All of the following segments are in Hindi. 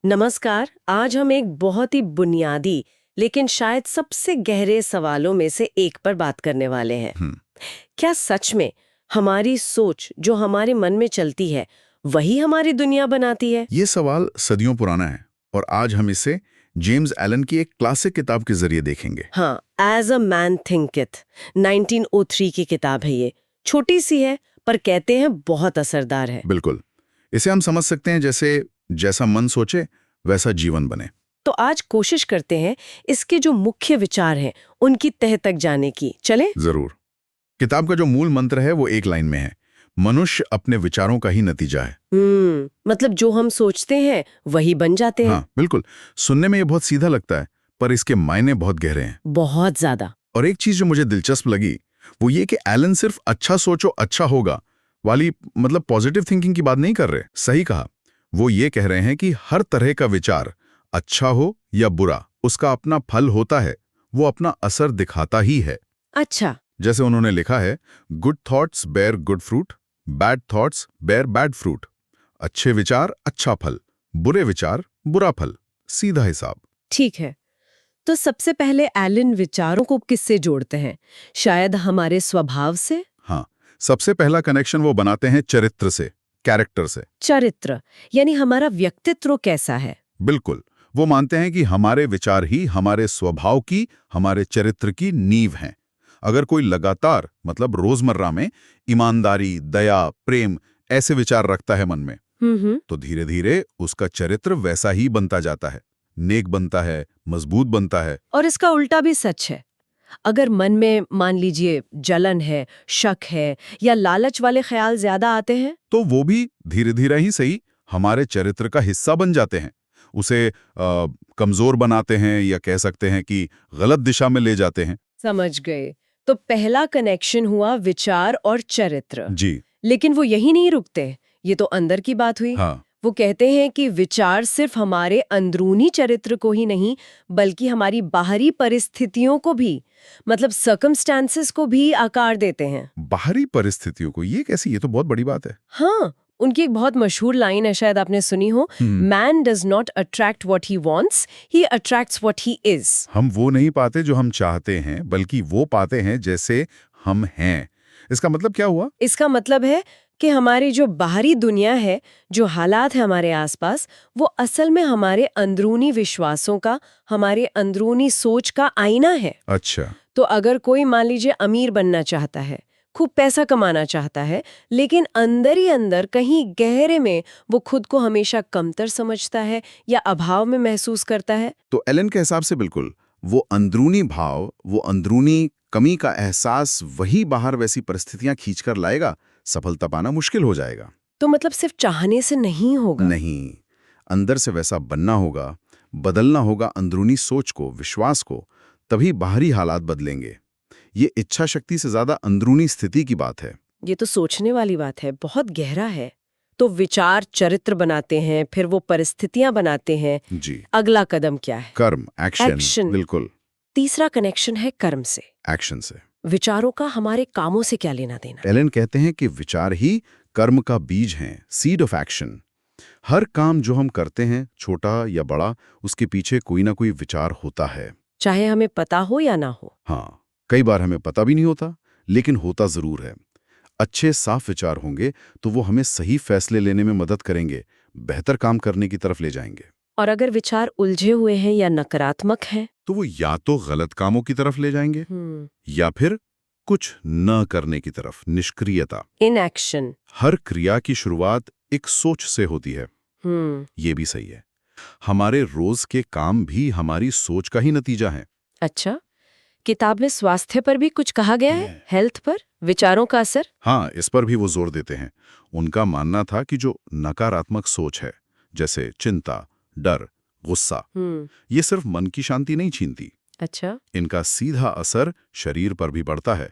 नमस्कार। आज हम एक बहुत ही बुनियादी लेकिन शायद सबसे गहरे सवालों में से एक पर बात करने वाले हैं। हम्म, क्या सच में हमारी सोच जो हमारे मन में चलती है वही हमारी दुनिया बनाती है? ये सवाल सदियों पुराना है और आज हम इसे जेम्स एलन की एक क्लासिक किताब के जरिए देखेंगे। हाँ, एज अ मैन थिंकeth 1903 की किताब है ये। छोटी सी है पर कहते हैं बहुत असरदार है। बिल्कुल, इसे हम समझ सकते हैं जैसे जैसा मन सोचे वैसा जीवन बने। तो आज कोशिश करते हैं इसके जो मुख्य विचार हैं उनकी तह तक जाने की। चले? जरूर। किताब का जो मूल मंत्र है वो एक लाइन में है, मनुष्य अपने विचारों का ही नतीजा है। मतलब जो हम सोचते हैं वही बन जाते हैं। हाँ बिल्कुल, सुनने में ये बहुत सीधा लगता है पर इसके मायने बहुत गहरे हैं। बहुत ज्यादा। और एक चीज जो मुझे दिलचस्प लगी वो ये कि एलन सिर्फ अच्छा सोचो अच्छा होगा वाली मतलब पॉजिटिव थिंकिंग की बात नहीं कर रहे। सही कहा, वो ये कह रहे हैं कि हर तरह का विचार, अच्छा हो या बुरा, उसका अपना फल होता है, वो अपना असर दिखाता ही है। अच्छा। जैसे उन्होंने लिखा है, good thoughts bear good fruit, bad thoughts bear bad fruit. अच्छे विचार अच्छा फल, बुरे विचार बुरा फल, सीधा हिसाब। ठीक है, तो सबसे पहले एलन विचारों को किससे जोड़ते हैं? शायद हमारे स्वभाव से। हाँ, सबसे पहला कनेक्शन वो बनाते हैं चरित्र से, कैरेक्टर से। चरित्र यानी हमारा व्यक्तित्व कैसा है। बिल्कुल, वो मानते हैं कि हमारे विचार ही हमारे स्वभाव की, हमारे चरित्र की नींव हैं। अगर कोई लगातार मतलब रोजमर्रा में ईमानदारी, दया, प्रेम ऐसे विचार रखता है मन में, तो धीरे धीरे उसका चरित्र वैसा ही बनता जाता है, नेक बनता है, मजबूत बनता है। और इसका उल्टा भी सच है। अगर मन में मान लीजिए जलन है, शक है या लालच वाले ख्याल ज्यादा आते हैं, तो वो भी धीरे धीरे ही सही हमारे चरित्र का हिस्सा बन जाते हैं, उसे कमजोर बनाते हैं या कह सकते हैं कि गलत दिशा में ले जाते हैं। समझ गए। तो पहला कनेक्शन हुआ विचार और चरित्र। जी लेकिन वो यही नहीं रुकते, ये तो अंदर की बात हुई। हाँ, वो कहते हैं कि विचार सिर्फ हमारे अंदरूनी चरित्र को ही नहीं बल्कि हमारी बाहरी परिस्थितियों को भी, मतलब सर्कमस्टांसेस को भी आकार देते हैं। बाहरी परिस्थितियों को, ये कैसी, ये तो बहुत बड़ी बात है। हाँ, उनकी एक बहुत मशहूर लाइन है, शायद आपने सुनी हो, man does not attract what he wants, he attracts what he is. हम वो नहीं पाते जो हम चाहते हैं, बल्कि वो पाते हैं जैसे हम हैं। इसका मतलब क्या हुआ? इसका मतलब है कि हमारी जो बाहरी दुनिया है, जो हालात है हमारे आसपास, वो असल में हमारे अंदरूनी विश्वासों का, हमारे अंदरूनी सोच का आईना है। अच्छा। तो अगर कोई मान लीजिए अमीर बनना चाहता है, खूब पैसा कमाना चाहता है, लेकिन अंदर ही अंदर कहीं गहरे में वो खुद को हमेशा कमतर समझता है या अभाव में महसूस करता है। तो एलन के हिसाब से बिल्कुल वो अंदरूनी भाव, वो अंदरूनी कमी का एहसास वही बाहर वैसी परिस्थितियां खींचकर लाएगा, सफलता पाना मुश्किल हो जाएगा। तो मतलब सिर्फ चाहने से नहीं होगा। नहीं, अंदर से वैसा बनना होगा, बदलना होगा अंदरूनी सोच को, विश्वास को, तभी बाहरी हालात बदलेंगे। ये इच्छा शक्ति से ज्यादा अंदरूनी स्थिति की बात है। ये तो सोचने वाली बात है, बहुत गहरा है। तो विचार चरित्र बनाते हैं, फिर वो परिस्थितियां बनाते हैं। जी, अगला कदम क्या है? कर्म, एक्शन। एक्शन। बिल्कुल, तीसरा कनेक्शन है कर्म से। एक्शन से। विचारों का हमारे कामों से क्या लेना देना? एलन कहते हैं कि विचार ही कर्म का बीज हैं, सीड ऑफ एक्शन। हर काम जो हम करते हैं, छोटा या बड़ा, उसके पीछे कोई ना कोई विचार होता है। चाहे हमें पता हो या ना हो। हाँ, कई बार हमें पता भी नहीं होता, लेकिन होता जरूर है। अच्छे साफ विचार होंगे तो वो हमें सही फैसले लेने में मदद करेंगे, बेहतर काम करने की तरफ ले जाएंगे। और अगर विचार उलझे हुए हैं या नकारात्मक हैं, तो वो या तो गलत कामों की तरफ ले जाएंगे या फिर कुछ न करने की तरफ, निष्क्रियता। इनएक्शन। हर क्रिया की शुरुआत एक सोच से होती है। ये भी सही है। हमारे रोज के काम भी हमारी सोच का ही नतीजा है। अच्छा, किताब में स्वास्थ्य पर भी कुछ कहा गया है, हेल्थ पर विचारों का असर? हाँ, इस पर भी वो जोर देते हैं। उनका मानना था कि जो नकारात्मक सोच है, जैसे चिंता, डर, गुस्सा, ये सिर्फ मन की शांति नहीं छीनती। अच्छा। इनका सीधा असर शरीर पर भी पड़ता है।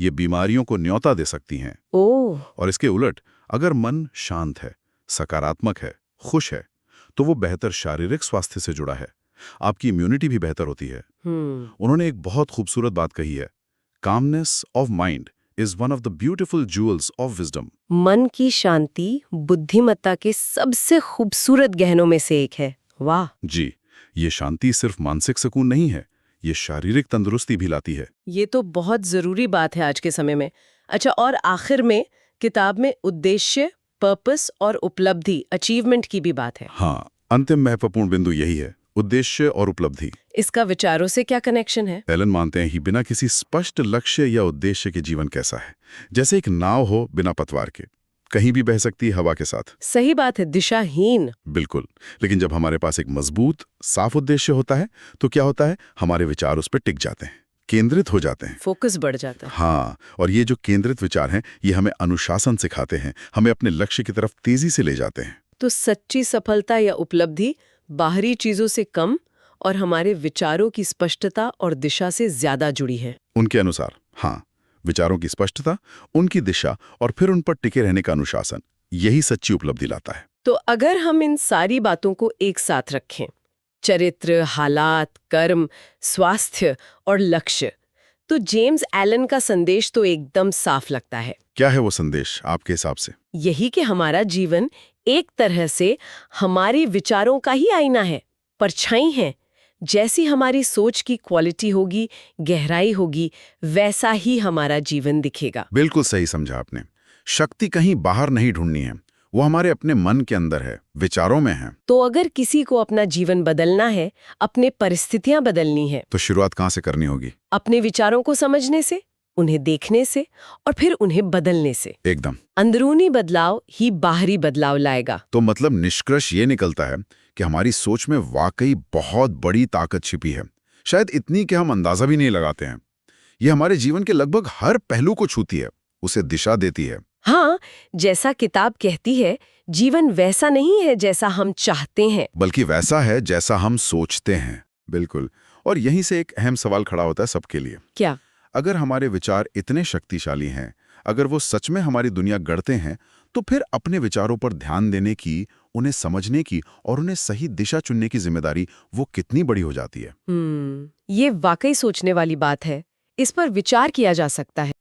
ये बीमारियों को न्योता दे सकती हैं। ओह। और इसके उलट, अगर मन शांत है, सकारात्मक है, खुश है, तो वो बेहतर शारीरिक स्वास्थ्य से जुड़ा है। आपकी इम्यूनिटी भी बेहतर होती है। उन्होंने एक बहुत खूबसूरत बात कही है, calmness of mind is one of the beautiful jewels of wisdom. मन की शांति बुद्धिमत्ता के सबसे खूबसूरत गहनों में से एक है। वाह। जी, ये शांति सिर्फ मानसिक सुकून नहीं है, ये शारीरिक तंदुरुस्ती भी लाती है। ये तो बहुत जरूरी बात है आज के समय में। अच्छा, और आखिर में किताब में उद्देश्य, पर्पस और उपलब्धि, अचीवमेंट की भी बात है। हाँ, अंतिम महत्वपूर्ण बिंदु यही है, उद्देश्य और उपलब्धि। इसका विचारों से क्या कनेक्शन है? एलन मानते हैं कि बिना किसी स्पष्ट लक्ष्य या उद्देश्य के जीवन कैसा है, जैसे एक नाव हो बिना पतवार के, कहीं भी बह सकती है हवा के साथ। सही बात है, दिशाहीन। बिल्कुल। लेकिन जब हमारे पास एक मजबूत, साफ उद्देश्य होता है तो क्या होता है, हमारे विचार उस पर टिक जाते हैं, केंद्रित हो जाते हैं, फोकस बढ़ जाता है। हाँ, और ये जो केंद्रित विचार हैं, ये हमें अनुशासन सिखाते हैं, हमें अपने लक्ष्य की तरफ तेजी से ले जाते हैं। तो सच्ची सफलता या उपलब्धि बाहरी चीजों से कम और हमारे विचारों की स्पष्टता और दिशा से ज्यादा जुड़ी है। उनके अनुसार, हाँ, विचारों की स्पष्टता, उनकी दिशा और फिर उन पर टिके रहने का अनुशासन, यही सच्ची उपलब्धि लाता है। तो अगर हम इन सारी बातों को एक साथ रखें, चरित्र, हालात, कर्म, स्वास्थ्य और लक्ष्य, तो जेम्स एलन का संदेश तो एकदम साफ लगता है। क्या है वो संदेश आपके हिसाब से? यही कि हमारा जीवन एक तरह से हमारे विचारों का ही आईना है, परछाई है। जैसी हमारी सोच की क्वालिटी होगी, गहराई होगी, वैसा ही हमारा जीवन दिखेगा। बिल्कुल सही समझा आपने। शक्ति कहीं बाहर नहीं ढूंढनी है, वो हमारे अपने मन के अंदर है, विचारों में है। तो अगर किसी को अपना जीवन बदलना है, अपने परिस्थितियां बदलनी है, तो शुरुआत कहाँ से करनी होगी? अपने विचारों को समझने से, उन्हें देखने से और फिर उन्हें बदलने से। एकदम। अंदरूनी बदलाव ही बाहरी बदलाव लाएगा। तो मतलब निष्कर्ष ये निकलता है कि हमारी सोच में वाकई बहुत बड़ी ताकत छिपी है, शायद इतनी कि हम अंदाजा भी नहीं लगाते हैं। ये हमारे जीवन के लगभग हर पहलू को छूती है, उसे दिशा देती है। हाँ, जैसा किताब कहती है, जीवन वैसा नहीं है जैसा हम चाहते हैं, बल्कि वैसा है जैसा हम सोचते हैं। बिल्कुल। और यहीं से एक अहम सवाल खड़ा होता है सबके लिए। क्या? अगर हमारे विचार इतने शक्तिशाली हैं, अगर वो सच में हमारी दुनिया गढ़ते हैं, तो फिर अपने विचारों पर ध्यान देने की, उन्हें समझने की और उन्हें सही दिशा चुनने की जिम्मेदारी वो कितनी बड़ी हो जाती है। ये वाकई सोचने वाली बात है। इस पर विचार किया जा सकता है।